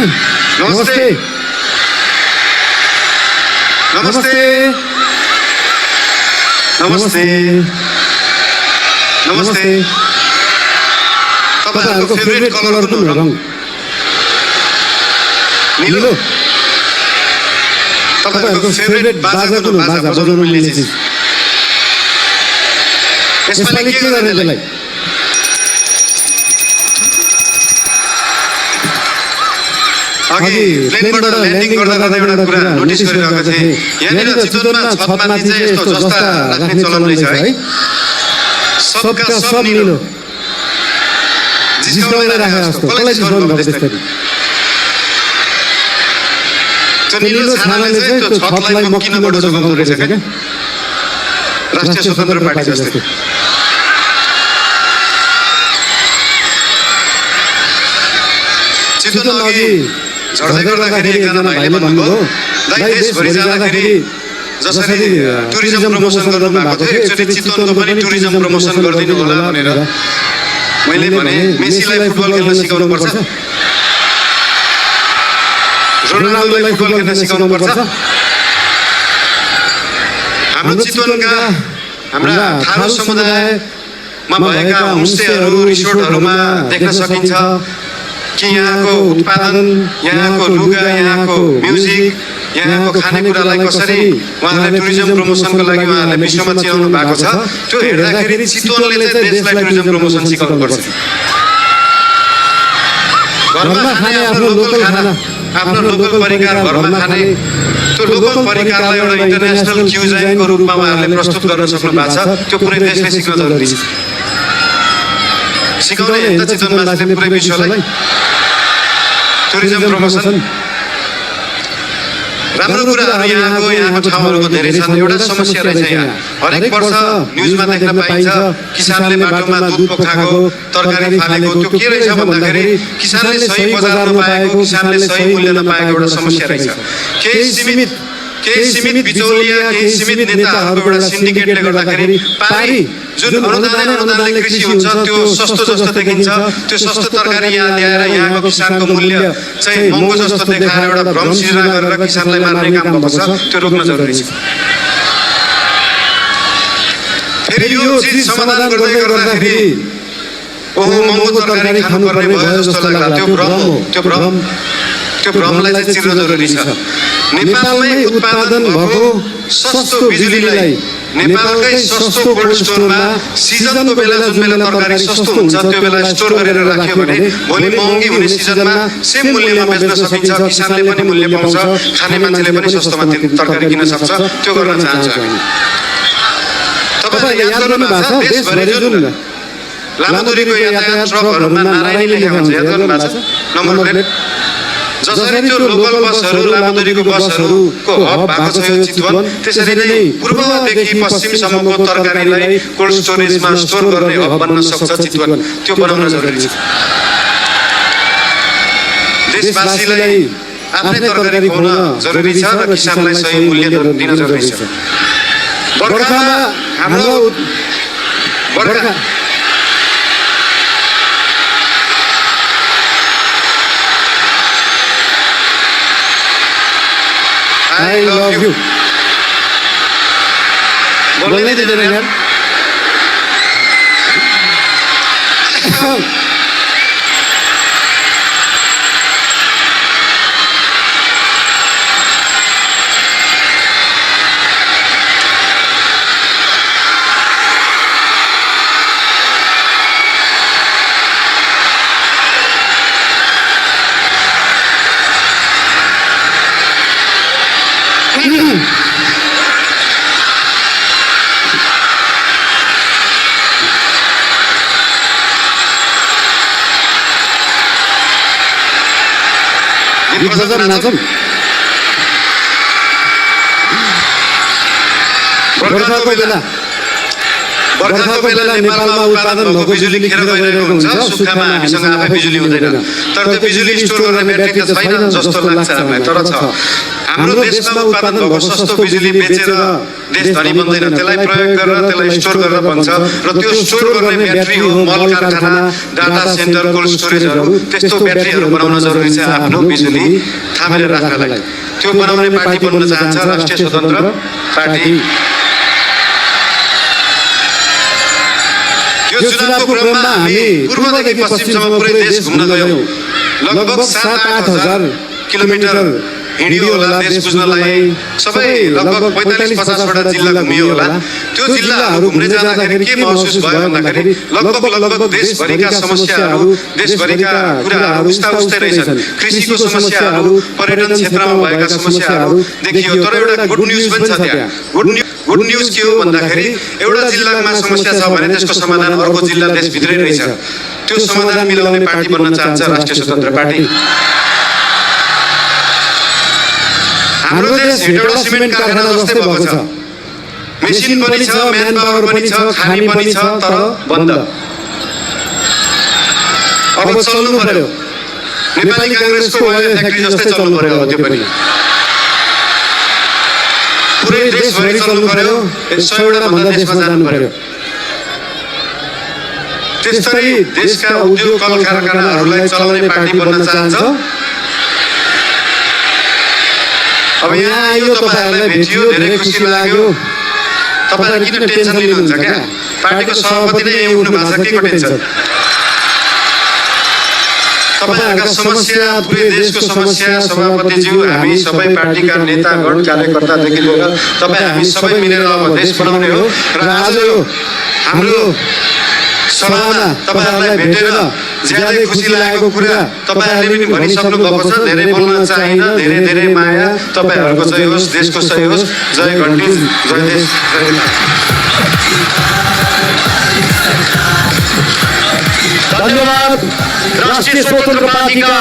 नमस्ते नमस्ते नमस्ते नमस्ते तपाईहरुको फेभरेट कलर कुन हो? रङ नीलो। तपाईहरुको फेभरेट बाजा कुन हो? बाजा बजाउन मिल्ने चीज। यसपालि के गर्ने त्यसलाई? अघि प्लेनबाट ल्यान्डिङ गर्दा एउटा कुरा नोटिस गरिरहेको थिएँ। यहाँनिर चितवनमा छतमाथि चाहिँ यस्तो जस्ता राख्ने चलन रहेछ है। सबका सब नीलो जिस्काउनलाई राखेको जस्तो। कसलाई जिस्काउनु भएको त्यसरी? त्यो नीलो छानाले चाहिँ त्यो छतलाई मक्किनबाट जोगाउँदो रहेछ क्या, राष्ट्रिय स्वतन्त्र पार्टी जस्तै। चितवन अघि झर्दै गर्दाखेरि एकजना भाइले भन्नुभयो, दाइ देशभरि जाँदाखेरि जसरी टुरिज्म प्रमोसन गर्नु भएको थियो एकचोटि चितवनको पनि टुरिज्म प्रमोसन गरिदिनु होला भनेर। मैले भने मेसीलाई फुटबल खेल्न सिकाउनु पर्छ, रोनाल्डोलाई फुटबल खेल्न सिकाउनु पर्छ। हाम्रो चितवनका हाम्रा थारू समुदायमा भएका होमस्टेहरू रिसोर्टहरूमा देख्न सकिन्छ कि यहाँको उत्पादन, यहाँको लुगा, यहाँको म्युजिक, यहाँको खानेकुरालाई कसरी उहाँहरूले टुरिज्म प्रमोसनको लागि उहाँहरूले विश्वमा चिनाउनु भएको छ। त्यो हेर्दाखेरि चितवनले चाहिँ देशलाई टुरिज्म प्रमोसन सिकाउनु पर्छ। घरमा खाने आफ्नो लोकल खाना, आफ्नो लोकल परिकार घरमा खाने, त्यो लोकल परिकारलाई एउटा इन्टरनेसनल क्युजाइनको रूपमा उहाँहरूले प्रस्तुत गर्न सक्नु भएको छ। त्यो पुरै देशले सिक्न जरुरी छ। सिकाउने त चितवनवासीले पुरै विश्वलाई टुरिज्म प्रमोसन। राम्रो कुराहरू यहाँको ठाउँहरूको धेरै छन्। एउटा समस्या रहेछ यहाँ, हरेक वर्ष न्युजमा देख्न पाइन्छ किसानले बाटोमा दुध पोखाएको, तरकारी फालेको। त्यो के रहेछ भन्दाखेरि किसानले सही बजार नपाएको, किसानले सही मूल्य नपाएको एउटा समस्या रहेछ। केही सीमित बिचौलिया, केही सीमित नेताहरूको एउटा सिन्डिकेटले गर्दाखेरि पारी जुन अनुदानले कृषि हुन्छ त्यो सस्तो जस्तो देखिन्छ। त्यो सस्तो तरकारी यहाँ ल्याएर यहाँको किसानको मूल्य चाहिँ महँगो जस्तो देखाएर एउटा भ्रम सृजना गरेर किसानलाई मार्ने काम भएको छ। त्यो रोक्न जरुरी छ। फेरि यो चिज समाधान गर्दै गर्दाखेरि ओहो महँगो तरकारी खानुपर्ने भयो जस्तो लाग्ला। त्यो भ्रमलाई चाहिँ चिर्न जरुरी छ। नेपालमै उत्पादन भएको सस्तो बिजुलीलाई नेपालकै सस्तो कोल्ड स्टोरमा सिजनको बेला जुन बेला तरकारी सस्तो हुन्छ त्यो बेला स्टोर गरेर राख्यो भने भोलि महँगी हुने सिजनमा सेम मूल्यमा बेच्न सकिन्छ। किसानले पनि मूल्य पाउँछ, खाने मान्छेले पनि सस्तोमा तरकारी किन्न सक्छ। त्यो गर्न चाहन्छु हामी। तपाईहरुले याद गर्नु भएको छ देशभरि जुन लामो दूरीको यातायात ट्रकहरुमा नारायणले लेखेको हुन्छ, याद गर्नु भएको छ नम्बर प्लेट। जसरी त्यो लोकल बसहरू, लामो दूरीको बसहरूको हब भएको छ यो चितवन, त्यसरी नै पूर्वदेखि पश्चिमसम्मको तरकारीलाई कोल्ड स्टोरेजमा स्टोर गर्ने हब बन्न सक्छ चितवन। त्यो बनाउन जरुरी छ। देशवासीलाई आफ्नै तरकारी खुवाउन जरुरी छ र किसानलाई सही मूल्य दिन जरुरी छ। बर्खामा हाम्रो बर्खा I love you. बोलने दे देना यार। बर्खाको बेला नेपालमा उत्पादन भएको बिजुली खेर गइरहेको हुन्छ। सुक्खामा हामीसँग आफै बिजुली हुँदैन, तर त्यो बिजुली स्टोर गर्ने ब्याट्री त छैन जस्तो लाग्छ हामीलाई। तर छ हाम्रो देशमा उत्पादन भएको सस्तो बिजुली बेचेर देश धनी बन्दैन, त्यसलाई प्रयोग गरेर त्यसलाई स्टोर गरेर बन्छ र त्यो स्टोर गर्ने ब्याट्री हो मल कारखाना, डाटा सेन्टर, कोल्ड स्टोरेजहरू, त्यस्तो ब्याट्रीहरू बनाउन जरुरी छ आफ्नो बिजुली थामेर राख्नलाई। त्यो बनाउने पार्टी बन्न चाहन्छ राष्ट्रिय स्वतन्त्र पार्टी। यो चुनावको क्रममा हामी पूर्वदेखि पश्चिमसम्म पुरै देश घुम्न गयौँ। लगभग 7-8 हजार किलोमिटर हिँडियो होला देश बुझ्नलाई। सबै लगभग 45-50 वटा जिल्ला घुमियो होला। त्यो जिल्लाहरू घुम्दै जाँदाखेरि के महसुस भयो भन्दाखेरि लगभग देशभरिका समस्याहरू, देशभरिका कुराहरू उस्ता उस्तै रहेछन्। कृषिको समस्याहरू, पर्यटन क्षेत्रमा भएका समस्याहरू देखियो। तर एउटा गुड न्युज पनि छ त्यहाँ। गुड न्युज के हो भन्दाखेरि एउटा जिल्लामा समस्या छ भने त्यसको समाधान अर्को जिल्ला देशभित्रै रहेछ। त्यो समाधान मिलाउने पार्टी बन्न चाहन्छ राष्ट्रिय स्वतन्त्र पार्टी। हाम्रो देश हेटौडा सिमेन्ट कारखाना जस्तै भएको छ। मेसिन पनि छ, म्यान पावर पनि छ, खानी पनि छ, तर बन्द। अब चल्नु पर्यो। नेपाली कांग्रेसको ओइल फ्याक्ट्री जस्तै चल्नु पर्यो अब त्यो पनि। पुरै देशभरि चल्नु पर्यो, 100 वटा भन्दा देशमा जानु पर्यो। त्यसरी देशका उद्योग कल कारखानाहरूलाई चलाउने पार्टी बन्न चाहन्छ। अब यहाँ आयो, तपाईहरुलाई भेटियो, धेरै खुसी लाग्यो। तपाईहरु किन टेन्सन लिनुहुन्छ क्या? पार्टीको सभापति नै उठ्नु भएको छ, केको टेन्सन? तपाईहरुका समस्या, पुरै देशको समस्या, सभापतिज्यू, हामी सबै पार्टीका नेतागण, कार्यकर्तादेखि लिएर तपाई हामी सबै मिलेर अब देश बनाउने हो। र आज यो हाम्रो सभामा तपाईहरुलाई भेटेर ज्यादै खुसी लागेको कुरा तपाईहरुले पनि भनिसक्नु भएको छ। धेरै बोल्न चाहिन, धेरै धेरै माया। तपाईहरुको जय होस्, देशको जय होस्। जय घण्टी, जय देश, जय धन्यवाद। राष्ट्रिय स्वतन्त्र पार्टी का